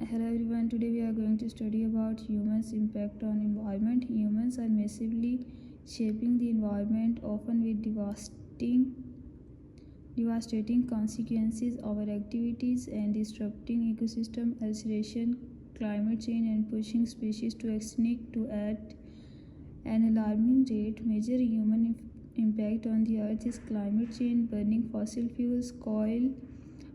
Hello everyone, today we are going to study about humans' impact on environment. Humans are massively shaping the environment, often with devastating consequences. Our activities and disrupting ecosystem alteration, climate change, and pushing species to extinct to at an alarming rate. Major human impact on the earth is climate change, burning fossil fuels, coal,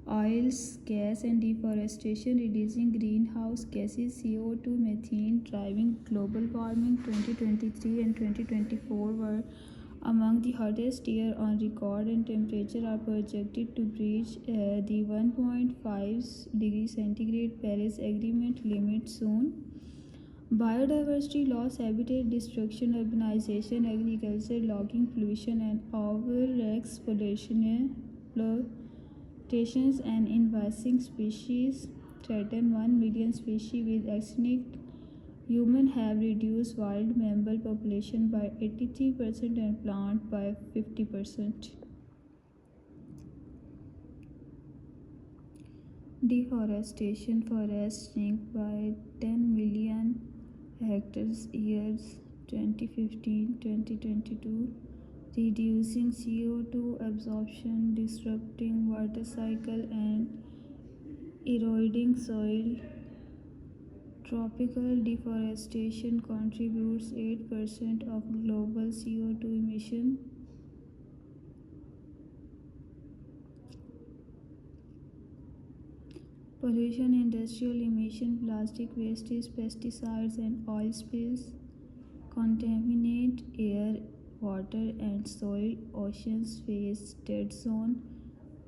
oils, gas, and deforestation, releasing greenhouse gases, CO2, methane, driving global warming. 2023 and 2024 were among the hottest year on record, and temperature are projected to breach the 1.5 degree centigrade Paris Agreement limit soon. Biodiversity loss, habitat destruction, urbanization, agriculture, logging, pollution, and overexploitation and invasive species threaten 1 million species with extinct. Humans have reduced wild mammal population by 83% and plant by 50%. Deforestation, forests shrink by 10 million hectares years 2015-2022, reducing CO2 absorption, disrupting water cycle, and eroding soil. Tropical deforestation contributes 8% of global CO2 emission. Pollution, industrial emission, plastic wastes, pesticides, and oil spills contaminate air, water, and soil. Oceans face dead zone.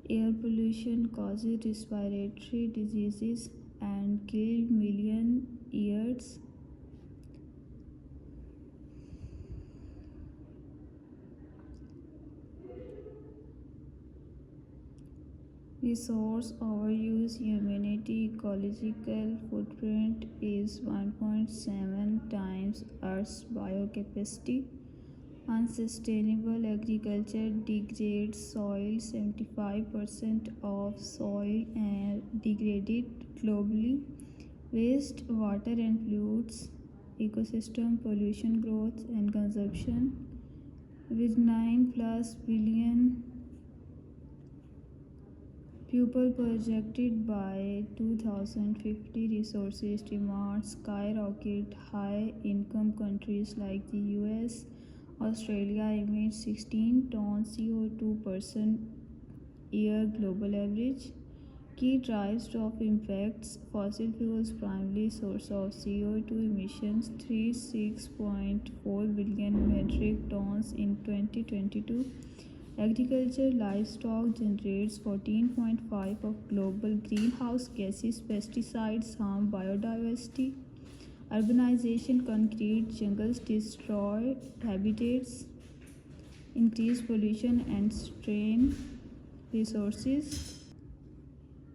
Air pollution causes respiratory diseases and kill million years. Resource overuse, humanity ecological footprint is 1.7 times Earth's biocapacity. Unsustainable agriculture degrades soil. 75% of soil degraded globally. Waste, water, and pollutes ecosystem, pollution, growth, and consumption. With 9 plus billion people projected by 2050, resources demand skyrocket. High income countries like the US, Australia emit 16 tons CO2 per year global average. Key drives of impacts: fossil fuels primary source of CO2 emissions, 36.4 billion metric tons in 2022. Agriculture, livestock generates 14.5% of global greenhouse gases. Pesticides harm biodiversity. Urbanization, concrete jungles destroy habitats, increase pollution, and strain resources.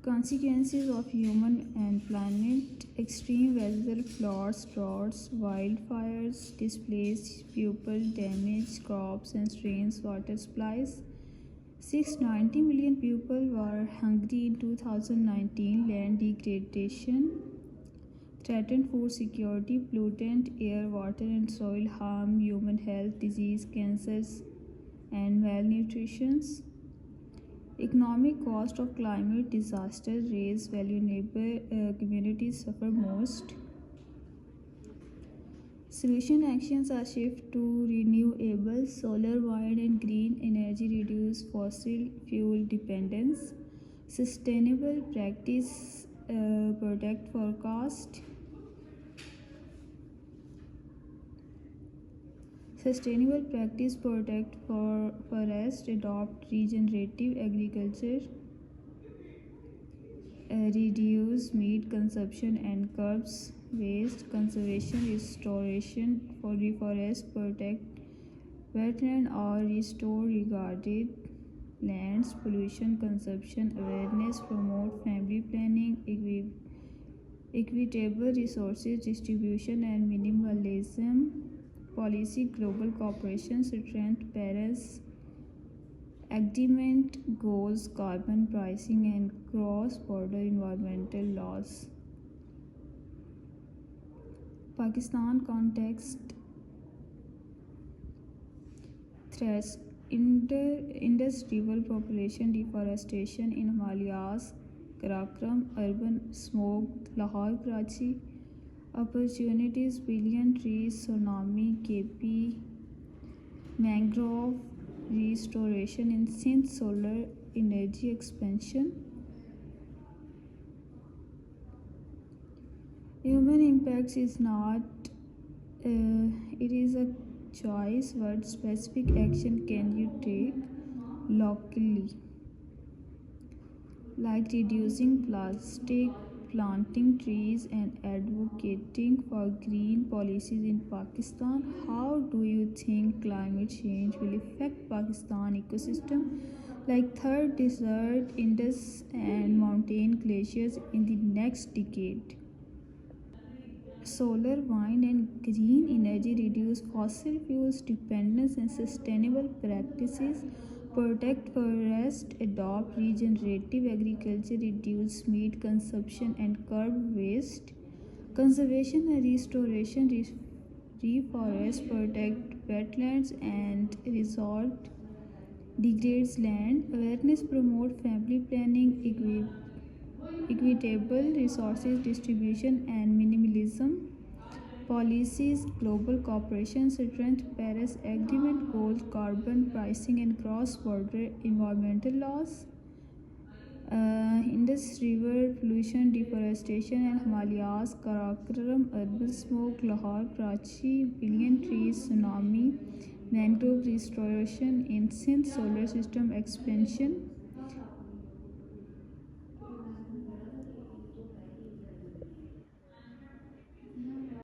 Consequences of human and planet: extreme weather, floods, droughts, wildfires, displace people, damage crops, and strains water supplies. 690 million people were hungry in 2019. Land degradation threatened food security. Pollutant air, water, and soil harm human health. Disease, cancers, and malnutrition. Economic cost of climate disaster raise vulnerable communities suffer most. Solution actions are shift to renewables, solar, wind, and green energy, reduce fossil fuel dependence. Sustainable practice protect forecast. Sustainable practice protect for forest, adopt regenerative agriculture, reduce meat consumption, and curbs waste. Conservation, restoration for reforest, protect wetland or restore regarded lands. Pollution consumption awareness, promote family planning, equitable resources distribution, and minimalism. Policy, global cooperation, strength Paris Agreement goals, carbon pricing, and cross-border environmental laws. Pakistan context threats Indus river population deforestation in Himalayas, Karakoram, urban smoke, Lahore, Karachi, opportunities, billion trees, tsunami, KP, mangrove restoration in Sindh, solar energy expansion. Human impacts is not, it is a choice. What specific action can you take locally? Like reducing plastic, planting trees, and advocating for green policies in Pakistan. How do you think climate change will affect Pakistan ecosystem? Like third desert, Indus, and mountain glaciers in the next decade. Solar, wind, and green energy reduce fossil fuels dependence and sustainable practices, protect forests, adopt regenerative agriculture, reduce meat consumption, and curb waste. Conservation and restoration, reforest, protect wetlands, and resort degrades land. Awareness promote family planning, equitable resources distribution, and minimalism. Policies, global cooperation, strength, Paris Agreement goals, carbon pricing, and cross-border environmental laws. Indus River pollution, deforestation, and Himalayas, Karakoram, urban smoke, Lahore, Karachi, billion trees, tsunami, mangrove restoration in Sindh, solar system expansion.